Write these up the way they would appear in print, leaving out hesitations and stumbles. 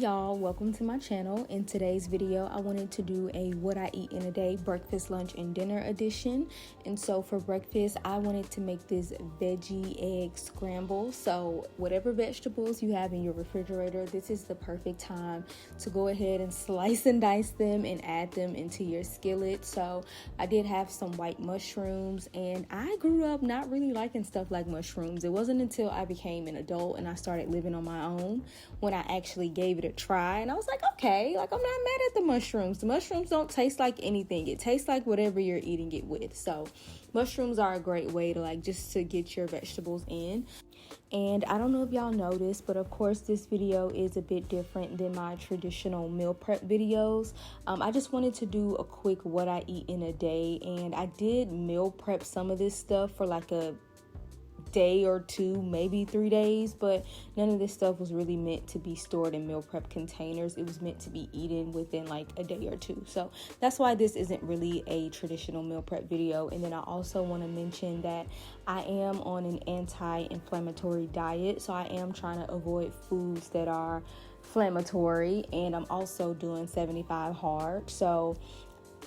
y'all, welcome to my channel. In today's video I wanted to do a what I eat in a day breakfast, lunch, and dinner edition. And so for breakfast I wanted to make this veggie egg scramble. So whatever vegetables you have in your refrigerator, this is the perfect time to go ahead and slice and dice them and add them into your skillet. So I did have some white mushrooms, and I grew up not really liking stuff like mushrooms. It wasn't until I became an adult and I started living on my own when I actually gave it a try, and I was like, okay, like I'm not mad at the mushrooms. The mushrooms don't taste like anything. It tastes like whatever you're eating it with. So mushrooms are a great way to just to get your vegetables in. And I don't know if y'all noticed, but of course this video is a bit different than my traditional meal prep videos. I just wanted to do a quick what I eat in a day, and I did meal prep some of this stuff for like a day or two, maybe 3 days, but none of this stuff was really meant to be stored in meal prep containers. It was meant to be eaten within like a day or two. So that's why this isn't really a traditional meal prep video. And then I also want to mention that I am on an anti-inflammatory diet, so I am trying to avoid foods that are inflammatory, and I'm also doing 75 hard. So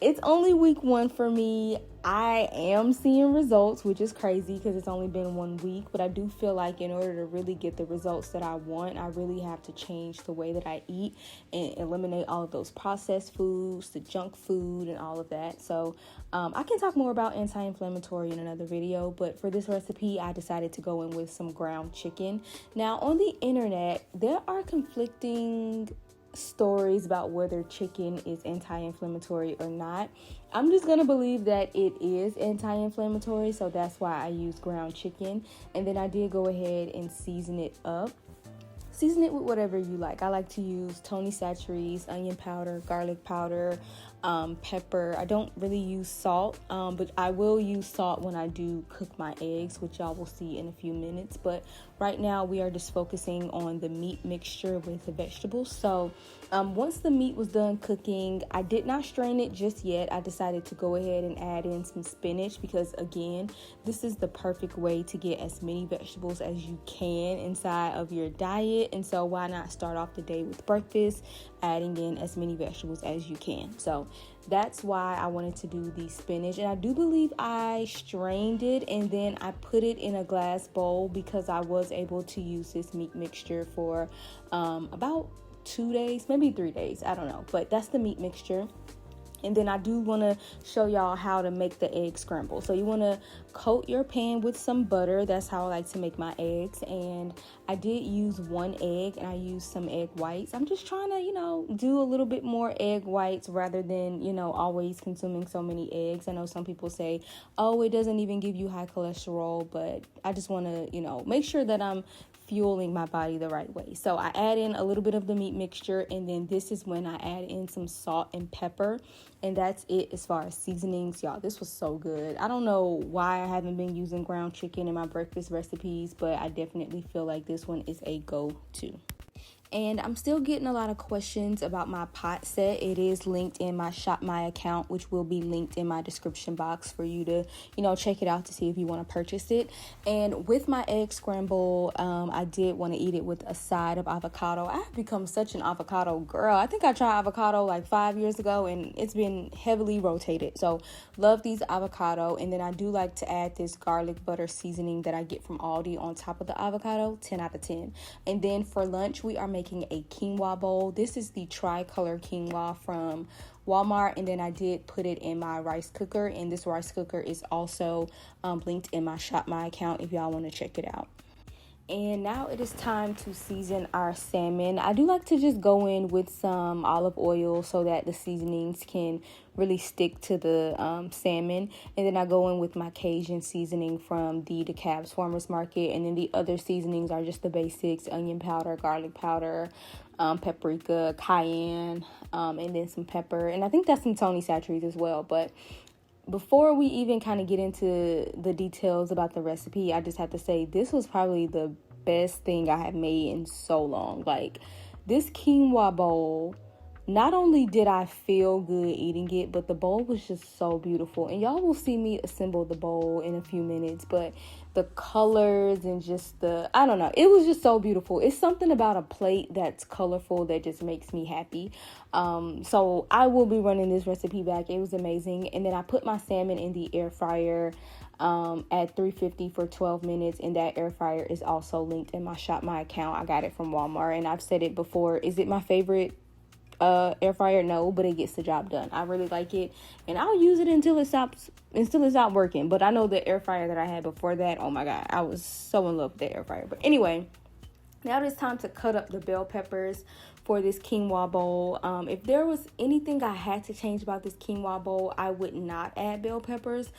it's only week 1 for me. I am seeing results, which is crazy because it's only been 1 week, but I do feel like in order to really get the results that I want, I really have to change the way that I eat and eliminate all of those processed foods, the junk food, and all of that. So I can talk more about anti-inflammatory in another video, but for this recipe, I decided to go in with some ground chicken. Now, on the internet, there are conflicting stories about whether chicken is anti-inflammatory or not. I'm just gonna believe that it is anti-inflammatory, so that's why I use ground chicken. And then I did go ahead and season it up. Season it with whatever you like. I like to use Tony Chachere's onion powder, garlic powder, pepper. I don't really use salt, but I will use salt when I do cook my eggs, which y'all will see in a few minutes. But right now we are just focusing on the meat mixture with the vegetables. So once the meat was done cooking, I did not strain it just yet. I decided to go ahead and add in some spinach because, again, this is the perfect way to get as many vegetables as you can inside of your diet. And so why not start off the day with breakfast, adding in as many vegetables as you can. So that's why I wanted to do the spinach. And I do believe I strained it and then I put it in a glass bowl because I was able to use this meat mixture for about 2 days, maybe 3 days. I don't know. But that's the meat mixture. And then I do want to show y'all how to make the egg scramble. So you want to coat your pan with some butter. That's how I like to make my eggs. And I did use 1 egg and I used some egg whites. I'm just trying to, do a little bit more egg whites rather than, always consuming so many eggs. I know some people say, oh, it doesn't even give you high cholesterol, but I just want to, make sure that I'm fueling my body the right way. So I add in a little bit of the meat mixture, and then this is when I add in some salt and pepper, and that's it as far as seasonings. Y'all, this was so good. I don't know why I haven't been using ground chicken in my breakfast recipes, but I definitely feel like this one is a go-to. And I'm still getting a lot of questions about my pot set. It is linked in my Shop My account, which will be linked in my description box for you to, check it out to see if you want to purchase it. And with my egg scramble, I did want to eat it with a side of avocado. I have become such an avocado girl. I think I tried avocado like 5 years ago, and it's been heavily rotated. So love these avocado. And then I do like to add this garlic butter seasoning that I get from Aldi on top of the avocado. 10 out of 10. And then for lunch, we are making a quinoa bowl. This is the tricolor quinoa from Walmart, and then I did put it in my rice cooker, and this rice cooker is also linked in my Shop My account if y'all want to check it out. And now it is time to season our salmon. I do like to just go in with some olive oil so that the seasonings can really stick to the salmon. And then I go in with my Cajun seasoning from the DeKalb's Farmers Market. And then the other seasonings are just the basics: onion powder, garlic powder, paprika, cayenne, and then some pepper. And I think that's some Tony Chachere's as well. But before we even kind of get into the details about the recipe, I just have to say this was probably the best thing I have made in so long. Like, this quinoa bowl not only did I feel good eating it, but the bowl was just so beautiful. And y'all will see me assemble the bowl in a few minutes, but the colors and just I don't know, it was just so beautiful. It's something about a plate that's colorful that just makes me happy. So I will be running this recipe back. It was amazing. And then I put my salmon in the air fryer at 350 for 12 minutes, and that air fryer is also linked in my Shop My account. I got it from Walmart, and I've said it before. Is it my favorite air fryer? No, but it gets the job done. I really like it, and I'll use it until it stops working. But I know the air fryer that I had before that, oh my god, I was so in love with the air fryer. But anyway, now it's time to cut up the bell peppers for this quinoa bowl. If there was anything I had to change about this quinoa bowl, I would not add bell peppers.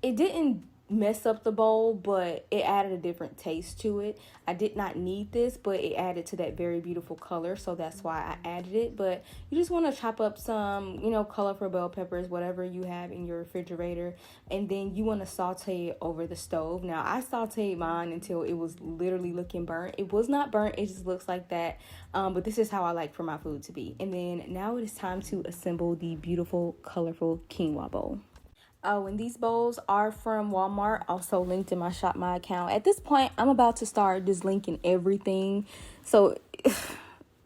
It didn't mess up the bowl, but it added a different taste to it. I did not need this, but it added to that very beautiful color, so that's why I added it. But you just want to chop up some, colorful bell peppers, whatever you have in your refrigerator, and then you want to saute it over the stove. Now, I sauteed mine until it was literally looking burnt. It was not burnt, it just looks like that, but this is how I like for my food to be. And then now it is time to assemble the beautiful, colorful quinoa bowl. Oh, and these bowls are from Walmart, also linked in my Shop My account. At this point, I'm about to start just linking everything. So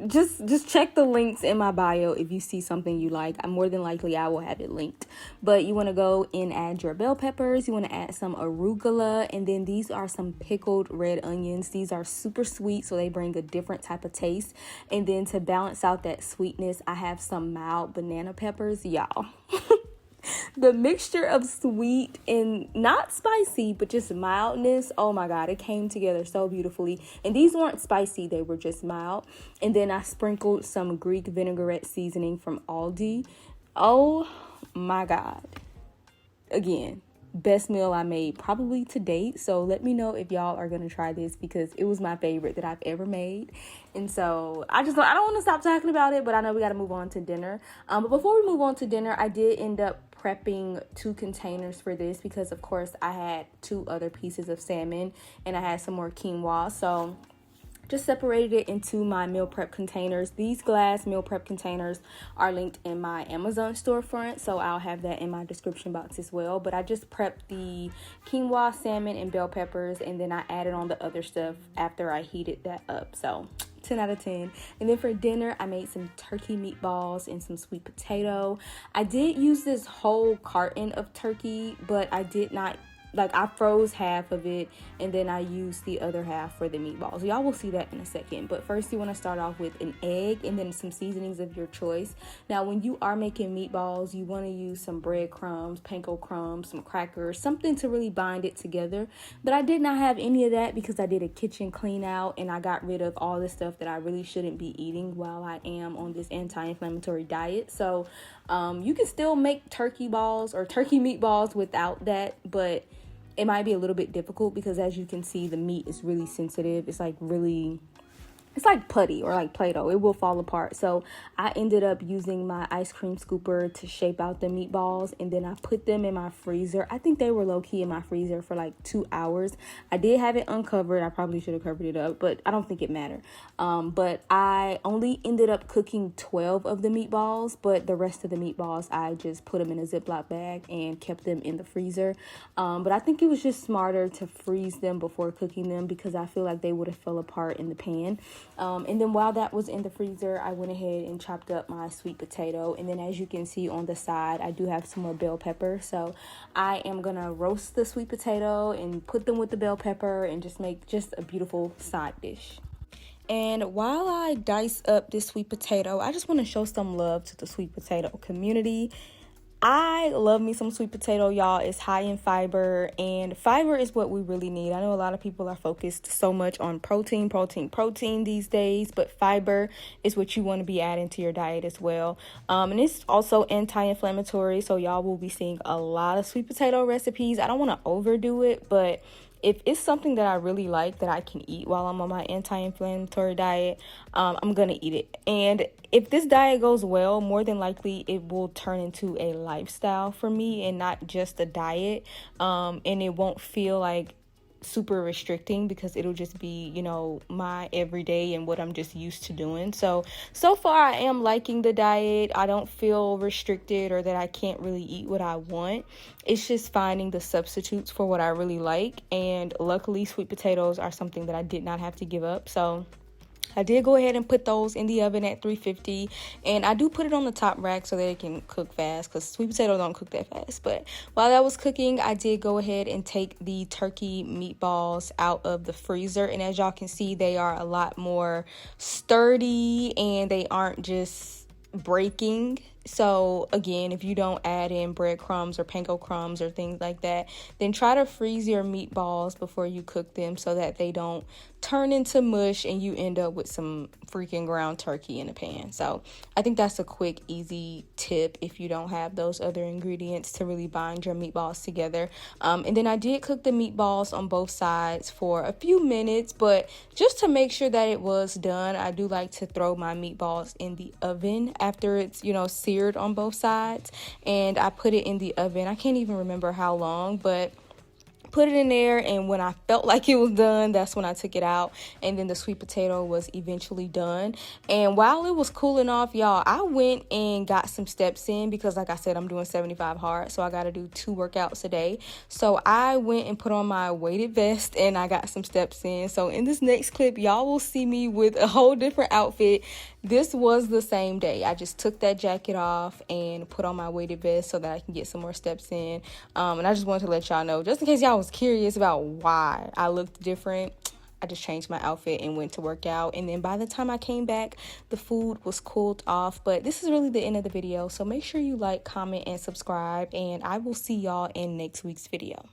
just check the links in my bio if you see something you like. More than likely, I will have it linked. But you want to go and add your bell peppers. You want to add some arugula. And then these are some pickled red onions. These are super sweet, so they bring a different type of taste. And then to balance out that sweetness, I have some mild banana peppers. Y'all. The mixture of sweet and not spicy, but just mildness, oh my god, it came together so beautifully. And these weren't spicy, they were just mild. And then I sprinkled some Greek vinaigrette seasoning from Aldi. Oh my god. Again, best meal I made probably to date. So let me know if y'all are gonna try this, because it was my favorite that I've ever made. And so I don't want to stop talking about it, but I know we got to move on to dinner. But before we move on to dinner, I did end up prepping 2 containers for this, because of course I had 2 other pieces of salmon and I had some more quinoa. So just separated it into my meal prep containers. These glass meal prep containers are linked in my Amazon storefront, so I'll have that in my description box as well. But I just prepped the quinoa, salmon, and bell peppers, and then I added on the other stuff after I heated that up. So 10 out of 10. And then for dinner, I made some turkey meatballs and some sweet potato. I did use this whole carton of turkey, but I did not, I froze half of it, and then I used the other half for the meatballs. Y'all will see that in a second. But first, you want to start off with an egg and then some seasonings of your choice. Now, when you are making meatballs, you want to use some breadcrumbs, panko crumbs, some crackers, something to really bind it together. But I did not have any of that because I did a kitchen clean out and I got rid of all the stuff that I really shouldn't be eating while I am on this anti-inflammatory diet. So you can still make turkey balls or turkey meatballs without that, but it might be a little bit difficult because, as you can see, the meat is really sensitive. It's like putty or like Play-Doh. It will fall apart. So I ended up using my ice cream scooper to shape out the meatballs, and then I put them in my freezer. I think they were low-key in my freezer for like 2 hours. I did have it uncovered. I probably should have covered it up, but I don't think it mattered. But I only ended up cooking 12 of the meatballs, but the rest of the meatballs, I just put them in a Ziploc bag and kept them in the freezer. But I think it was just smarter to freeze them before cooking them because I feel like they would have fell apart in the pan. And then while that was in the freezer, I went ahead and chopped up my sweet potato. And then as you can see on the side, I do have some more bell pepper. So I am going to roast the sweet potato and put them with the bell pepper and just make just a beautiful side dish. And while I dice up this sweet potato, I just want to show some love to the sweet potato community. I love me some sweet potato, y'all. It's high in fiber, and fiber is what we really need. I know a lot of people are focused so much on protein these days, but fiber is what you want to be adding to your diet as well. And it's also anti-inflammatory, so y'all will be seeing a lot of sweet potato recipes. I don't want to overdo it, but if it's something that I really like that I can eat while I'm on my anti-inflammatory diet, I'm going to eat it. And if this diet goes well, more than likely it will turn into a lifestyle for me and not just a diet. And it won't feel like super restricting because it'll just be, you know, my everyday and what I'm just used to doing. So far I am liking the diet. I don't feel restricted or that I can't really eat what I want. It's just finding the substitutes for what I really like. And luckily, sweet potatoes are something that I did not have to give up. So I did go ahead and put those in the oven at 350, and I do put it on the top rack so that it can cook fast because sweet potatoes don't cook that fast. But while that was cooking, I did go ahead and take the turkey meatballs out of the freezer, and as y'all can see, they are a lot more sturdy and they aren't just breaking. So again, if you don't add in breadcrumbs or panko crumbs or things like that, then try to freeze your meatballs before you cook them so that they don't turn into mush and you end up with some freaking ground turkey in a pan. So I think that's a quick, easy tip if you don't have those other ingredients to really bind your meatballs together. And then I did cook the meatballs on both sides for a few minutes, but just to make sure that it was done, I do like to throw my meatballs in the oven after it's, you know, seared on both sides, and I put it in the oven. I can't even remember how long, but put it in there, and when I felt like it was done, that's when I took it out, and then the sweet potato was eventually done. And while it was cooling off, y'all, I went and got some steps in because, like I said, I'm doing 75 hard, so I got to do 2 workouts a day. So I went and put on my weighted vest and I got some steps in. So in this next clip, y'all will see me with a whole different outfit. This was the same day. I just took that jacket off and put on my weighted vest so that I can get some more steps in. And I just wanted to let y'all know, just in case y'all was curious about why I looked different, I just changed my outfit and went to work out. And then by the time I came back, the food was cooled off. But this is really the end of the video. So make sure you like, comment, and subscribe. And I will see y'all in next week's video.